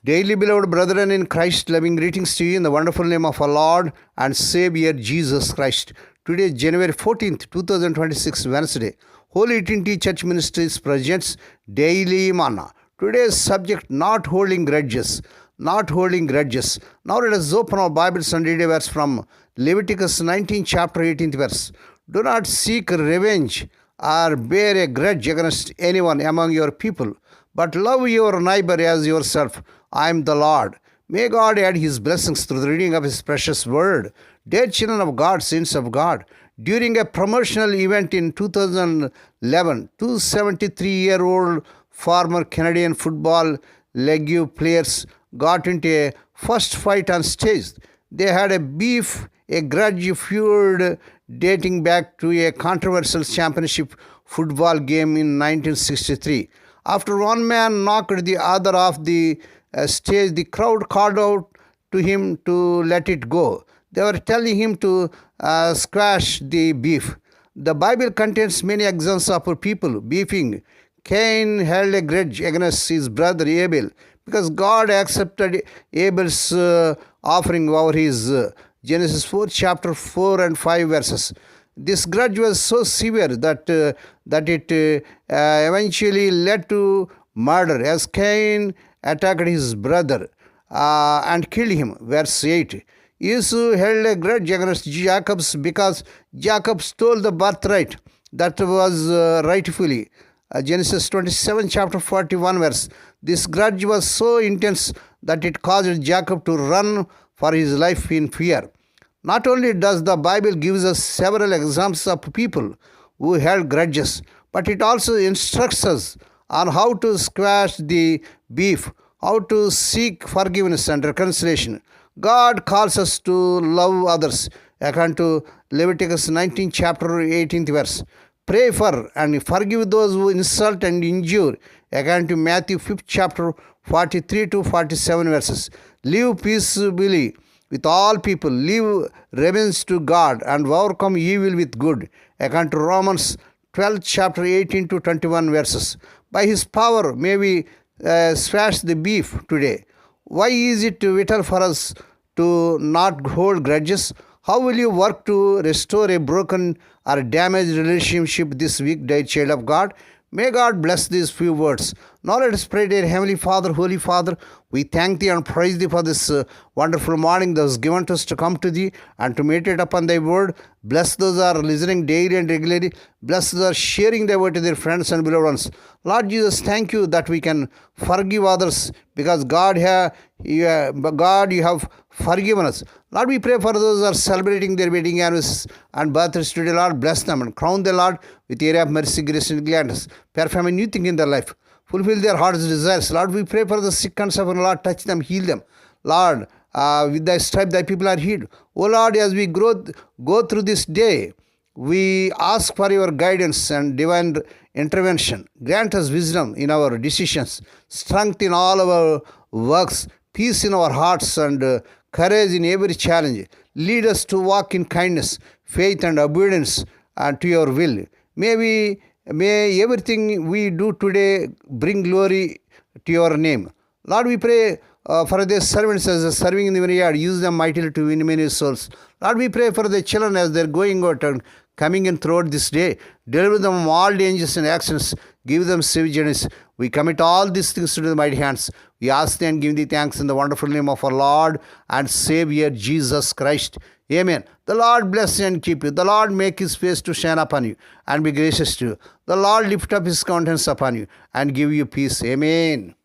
Daily beloved brethren in Christ, loving greetings to you in the wonderful name of our Lord and Savior Jesus Christ. Today, January 14th, 2026, Wednesday, Holy Trinity Church Ministries presents Daily Manna. Today's subject, not holding grudges. Not holding grudges. Now let us open our Bibles and read a verse from Leviticus 19, chapter 18th verse. Do not seek revenge or bear a grudge against anyone among your people, but love your neighbor as yourself. I am the Lord. May God add His blessings through the reading of His precious word. Dear children of God, saints of God, during a promotional event in 2011, two 73-year-old former Canadian football league players got into a first fight on stage. They had a beef, a grudge feud dating back to a controversial championship football game in 1963. After one man knocked the other off the stage, the crowd called out to him to let it go. They were telling him to squash the beef. The Bible contains many examples of people beefing. Cain held a grudge against his brother Abel because God accepted Abel's offering over his Genesis 4, chapter 4 and 5 verses. This grudge was so severe that it eventually led to murder as Cain attacked his brother and killed him. Verse 8. Esau held a grudge against Jacob because Jacob stole the birthright that was rightfully. Genesis 27, chapter 41 verse. This grudge was so intense that it caused Jacob to run for his life in fear. Not only does the Bible give us several examples of people who held grudges, but it also instructs us on how to squash the beef, how to seek forgiveness and reconciliation. God calls us to love others, according to Leviticus 19, chapter 18th verse. Pray for and forgive those who insult and injure, according to Matthew 5th chapter 43 to 47 verses. Live peaceably with all people, live reverence to God, and overcome evil with good, according to Romans 12 chapter 18 to 21 verses. By His power may we smash the beef today. Why is it vital for us to not hold grudges? How will you work to restore a broken or damaged relationship this week, dear child of God? May God bless these few words. Now let us pray, dear Heavenly Father, Holy Father. We thank Thee and praise Thee for this wonderful morning that was given to us to come to Thee and to meditate upon Thy word. Bless those who are listening daily and regularly. Bless those who are sharing Thy word to their friends and beloved ones. Lord Jesus, thank You that we can forgive others because God, You have forgiven us. Lord, we pray for those who are celebrating their wedding anniversaries and birthdays today. Lord, bless them and crown the Lord with the area of mercy, grace, and gladness. Perform a new thing in their life. Fulfill their heart's desires. Lord, we pray for the sick and suffering. Lord, touch them, heal them. Lord, with Thy stripe, Thy people are healed. O Lord, as we go through this day, we ask for Your guidance and divine intervention. Grant us wisdom in our decisions, strength in all our works, peace in our hearts, and courage in every challenge. Lead us to walk in kindness, faith, and obedience to Your will. May everything we do today bring glory to Your name. Lord, we pray for the servants as serving in the vineyard. Use them mightily to win many souls. Lord, we pray for the children as they're going out and coming in throughout this day. Deliver them from all dangers and actions. Give them safe journeys. We commit all these things to the mighty hands. We ask Thee and give Thee thanks in the wonderful name of our Lord and Savior Jesus Christ. Amen. The Lord bless you and keep you. The Lord make His face to shine upon you and be gracious to you. The Lord lift up His countenance upon you and give you peace. Amen.